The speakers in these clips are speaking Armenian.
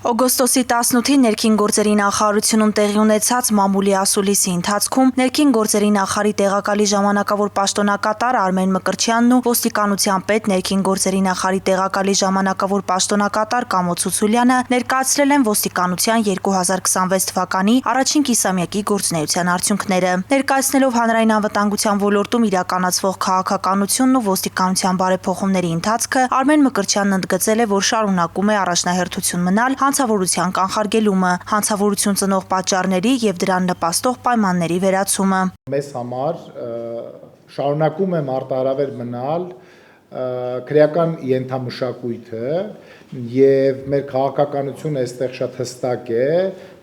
Օգոստոսի 18-ին ներքին գործերի նախարարությունում տեղի ունեցած մամուլի ասուլիսի ընթացքում ներքին գործերի նախարարի տեղակալի ժամանակավոր պաշտոնակատար Արմեն Մկրտչյանն ու ոստիկանության պետ ներքին գործերի նախարարի տեղակալի ժամանակավոր պաշտոնակատար Կամո Ցուցուլյանը ներկայացրել են ոստիկանության 2026 թվականի առաջին կիսամյակի գործունեության արդյունքները։ Ներկայացնելով հանրային անվտանգության ոլորտում իրականացվող քաղաքականությունն ու ոստիկանության բարեփոխումների ընթացքը, Արմեն Մկրտչյանն ընդգծել է, որ շարունակում է առաջնահերթություն մնալ հանցավորության կանխարգելումը, հանցավորություն ծնող պատճառների եւ դրան նպաստող պայմանների վերացումը։ Մեզ համար շարունակում է մարտահրավեր մնալ քրեական ենթամշակույթը եւ մեր քաղաքականությունը այստեղ շատ հստակ է,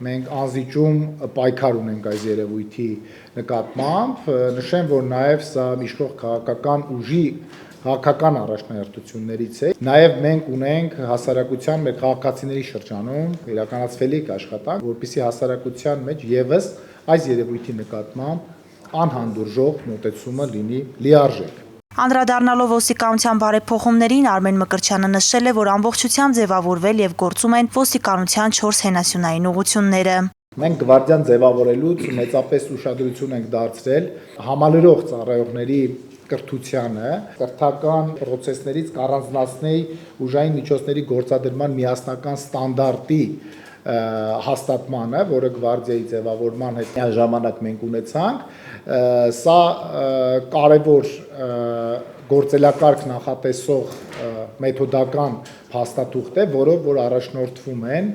մենք անզիջում պայքար ունենք այս երևույթի նկատմամբ, նշեմ, որ նաեւ սա իշխող քաղաքական ուժի քաղաքական առաջնահերթություններից է։ Նաև մենք ունենք հասարակության մեր քաղաքացիների շրջանում իրականացվելիք աշխատանք, որպեսզի հասարակության մեջ եւս այս երևույթի նկատմամբ անհանդուրժող մոտեցումը լինի լիարժեք։ Անդրադառնալով ոստիկանության բարեփոխումներին Արմեն Մկրտչյանը նշել է, որ ամբողջությամբ ձևավորվել եւ գործում են ոստիկանության 4 հենասյունային ուղղությունները։ Մենք գվարդիան ձևավորելուց մեծապես ուշադրություն ենք դարձրել համալրող ծառայողների կրթությանը, կրթական պրոցեսներից կառանձնացնի ուժային միջոցների գործադրման միասնական ստանդարտի հաստատմանը, որը գվարդիայի ձևավորման հետ ժամանակ մենք ունեցանք, սա կարևոր գործելակարգ նախատեսող մեթոդական փաստաթուղթ է, որով որ առաջնորդվում են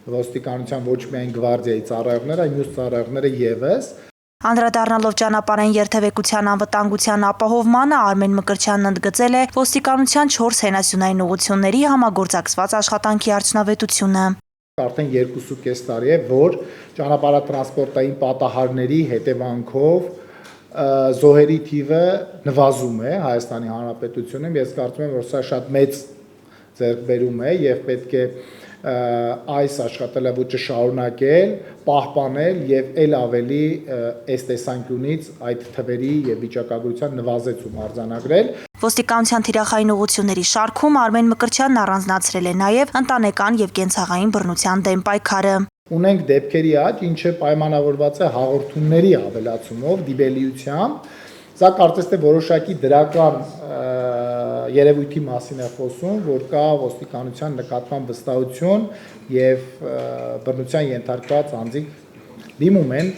ոստիկանության ոչ միայն գվարդիայի ծառայողները, այլ մյուս ծառայողները եւս։ Անդրադառնալով ճանապարհային երթևեկության անվտանգության ապահովմանը, Արմեն Մկրտչյանն ընդգծել է ոստիկանության 4 հենասյունային ուղղությունների համագործակցված աշխատանքի արդյունավետությունը։ Արդեն 2.5 տարի է, որ ճանապարհատրանսպորտային պատահարների հետևանքով զոհերի թիվը նվազում է Հայաստանի Հանրապետությունում։ Ես կարծում եմ, որ սա շատ մեծ ձեռքբերում է եւ պետք է այս աշխատելավոճը շարունակել, պահպանել եւ ել ավելի այս տեսանկյունից այդ թվերի եւ վիճակագրության նվազեցում արձանագրել։ Ոստիկանության թիրախային ուղղությունների շարքում Արմեն Մկրտչյանն առանձնացրել է նաեւ ընտանեկան եւ կենցաղային բռնության դեմ պայքարը։ Ունենք դեպքերի աճ, ինչը պայմանավորված է հաղորդումների ավելացումով, դիբելիությամբ։ Սա կարծես թե որոշակի դրական երևույթի մասին է խոսում, որ կա ոստիկանության նկատմամբ վստահություն եւ բռնության ենթարկված անձինք դիմում են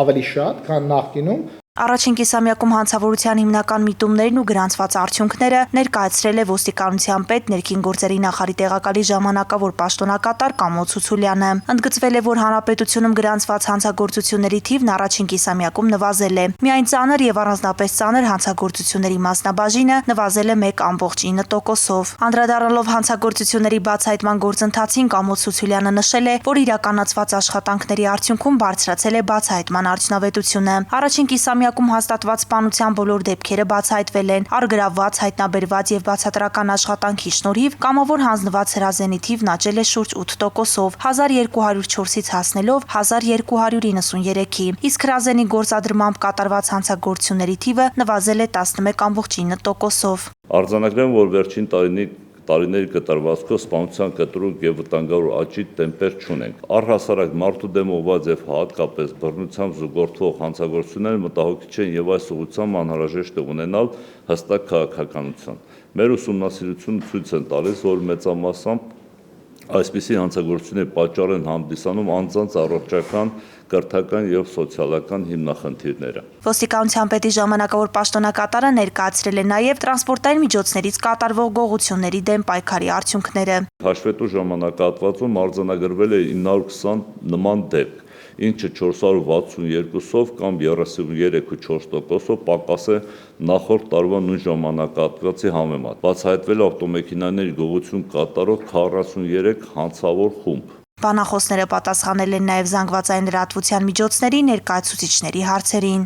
ավելի շատ, քան նախկինում։ Առաջին կիսամյակում հանցավորության հիմնական միտումներն ու գրանցված արդյունքները ներկայացրել է ոստիկանության պետ ներքին գործերի նախարարի տեղակալի ժամանակավոր պաշտոնակատար Կամո Ցուցուլյանը։ Ընդգծվել է, որ հանրապետությունում գրանցված հանցագործությունների թիվն առաջին կիսամյակում նվազել է։ Միայն ծանր եւ առանձնապես ծանր հանցագործությունների մասնաբաժինը նվազել է 1.9%-ով։ Անդրադառնալով հանցագործությունների բացահայտման գործընթացին Կամո Ցուցուլյանը նշել է, որ իրականացված աշխատանքների արդյունքում բարձրացել է բացահայտման արդյունավետությունը։ Առաջին կիսամյակում հաստատված սպանության բոլոր դեպքերը բացահայտվել են, առգրավված, հայտնաբերված եւ բացատրական աշխատանքի շնորհիվ կամավոր հանձնված հրազենի թիվն աճել է շուրջ 8%-ով, 1204-ից հասնելով 1293-ի, իսկ հրազենի գործադրմամբ կատարված հանցագործությունների թիվը նվազել է 11.9%-ով։ Արձանագրեմ, որ վերջին տարիների կտրվածքով սպանության կտրուկ եւ վտանգավոր աճի տեմպեր չունենք։ Առհասարակ մարդու դեմ ուղղված եւ հատկապես բռնությամբ զուգորդվող հանցագործությունները մտահոգիչ են եւ այս ուղղությամբ անհրաժեշտ է ունենալ հստակ քաղաքականություն։ Մեր ուսումնասիրությունը ցույց են տալիս, որ մեծամասամբ այսպիսի հանցագործությունների պատճառ են հանդիսանում անձանց առողջական, կրթական եւ սոցիալական հիմնախնդիրները։ Ոստիկանության պետի ժամանակավոր պաշտոնակատարը ներկայացրել է նաեւ տրանսպորտային միջոցներից կատարվող գողությունների դեմ պայքարի արդյունքները։ Հաշվետու ժամանակահատվածում արձանագրվել է 920 նման դեպք, ինչը 462-ով կամ 33.4%-ով պակաս է նախորդ տարվա նույն ժամանակահատվածի համեմատ։ Բացահայտվել է ավտոմեքենաների գողություն կատարող 43 հանցավոր խումբ։ Բանախոսները պատասխանել են նաև զանգվածային լրատվության միջոցների ներկայացուցիչների հարցերին։